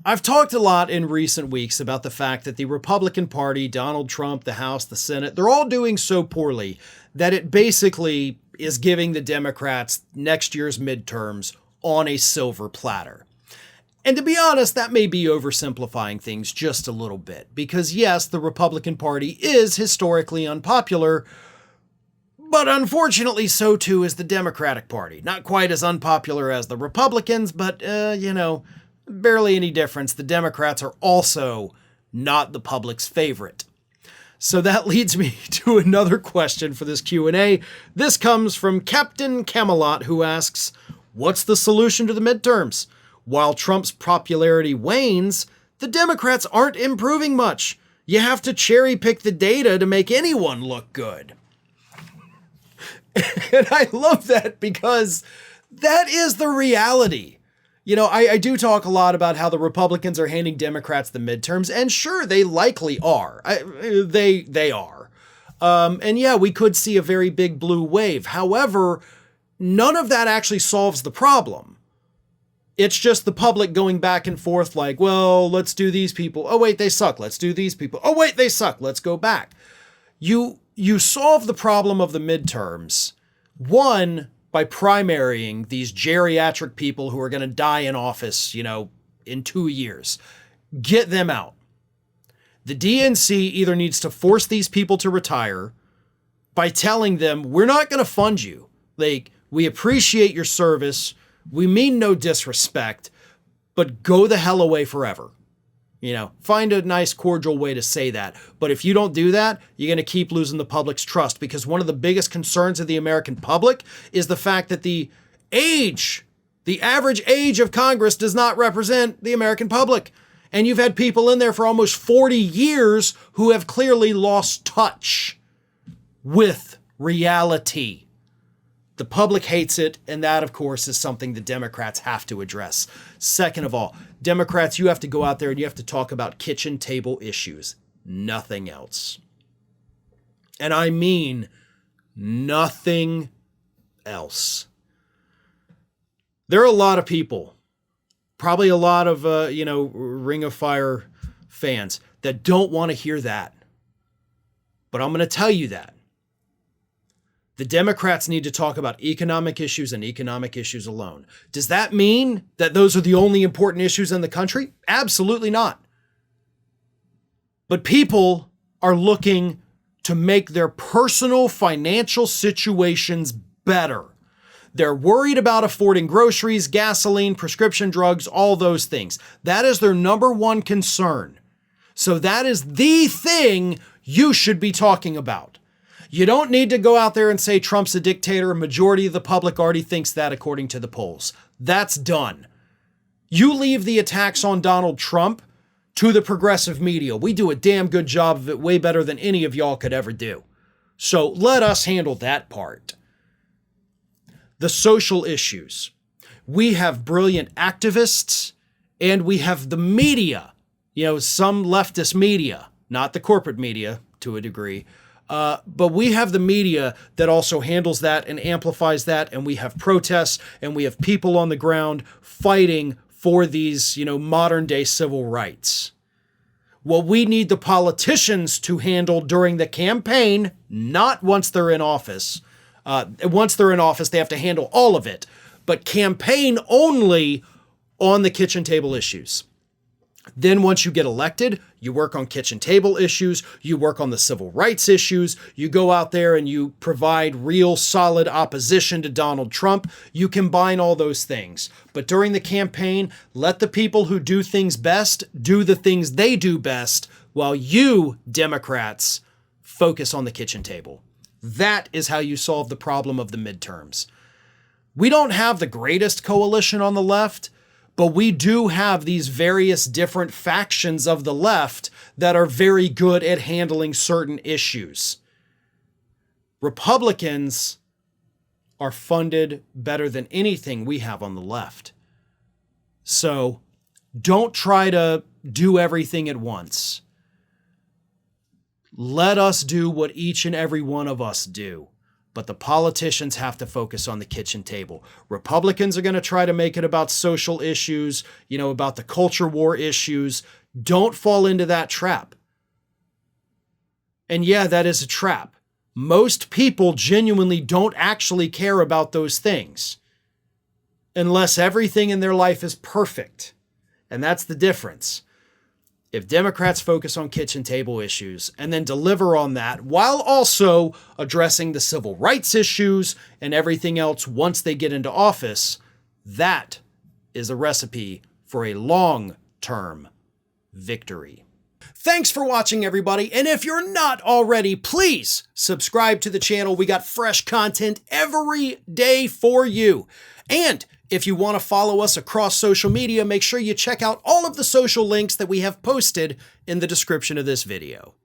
I've talked a lot in recent weeks about the fact that the Republican Party, Donald Trump, the House, the Senate, they're all doing so poorly that it basically is giving the Democrats next year's midterms on a silver platter. And to be honest, that may be oversimplifying things just a little bit, because yes, the Republican Party is historically unpopular, but unfortunately so too is the Democratic Party. Not quite as unpopular as the Republicans, but, barely any difference. The Democrats are also not the public's favorite. So that leads me to another question for this Q&A. This comes from Captain Camelot, who asks, what's the solution to the midterms? While Trump's popularity wanes, the Democrats aren't improving much. You have to cherry pick the data to make anyone look good. And I love that because that is the reality. I do talk a lot about how the Republicans are handing Democrats the midterms, and sure, they likely are. They are. And yeah, we could see a very big blue wave. However, none of that actually solves the problem. It's just the public going back and forth like, well, let's do these people. Oh, wait, they suck. Let's do these people. Oh, wait, they suck. Let's go back. You solve the problem of the midterms, one, by primarying these geriatric people who are going to die in office, in 2 years. Get them out. The DNC either needs to force these people to retire by telling them, we're not going to fund you. We appreciate your service. We mean no disrespect, but go the hell away forever. Find a nice, cordial way to say that. But if you don't do that, you're going to keep losing the public's trust, because one of the biggest concerns of the American public is the fact that the average age of Congress does not represent the American public. And you've had people in there for almost 40 years who have clearly lost touch with reality. The public hates it, and that, of course, is something the Democrats have to address. Second of all, Democrats, you have to go out there and you have to talk about kitchen table issues. Nothing else. And I mean nothing else. There are a lot of people, probably a lot of, Ring of Fire fans that don't want to hear that. But I'm going to tell you that. The Democrats need to talk about economic issues and economic issues alone. Does that mean that those are the only important issues in the country? Absolutely not. But people are looking to make their personal financial situations better. They're worried about affording groceries, gasoline, prescription drugs, all those things. That is their number one concern. So that is the thing you should be talking about. You don't need to go out there and say Trump's a dictator. A majority of the public already thinks that, according to the polls. That's done. You leave the attacks on Donald Trump to the progressive media. We do a damn good job of it, way better than any of y'all could ever do. So let us handle that part. The social issues. We have brilliant activists, and we have the media. Some leftist media, not the corporate media to a degree. But we have the media that also handles that and amplifies that, and we have protests, and we have people on the ground fighting for these, modern day civil rights. What we need the politicians to handle during the campaign, not once they're in office. Once they're in office, they have to handle all of it, but campaign only on the kitchen table issues. Then once you get elected, you work on kitchen table issues, you work on the civil rights issues, you go out there and you provide real solid opposition to Donald Trump. You combine all those things. But during the campaign, let the people who do things best do the things they do best, while you, Democrats, focus on the kitchen table. That is how you solve the problem of the midterms. We don't have the greatest coalition on the left, but we do have these various different factions of the left that are very good at handling certain issues. Republicans are funded better than anything we have on the left. So don't try to do everything at once. Let us do what each and every one of us do. but the politicians have to focus on the kitchen table. Republicans are going to try to make it about social issues, about the culture war issues. Don't fall into that trap. And yeah, that is a trap. Most people genuinely don't actually care about those things unless everything in their life is perfect. And that's the difference. If Democrats focus on kitchen table issues and then deliver on that while also addressing the civil rights issues and everything else once they get into office, that is a recipe for a long-term victory. Thanks for watching, everybody. And if you're not already, please subscribe to the channel. We got fresh content every day for you. And if you want to follow us across social media, make sure you check out all of the social links that we have posted in the description of this video.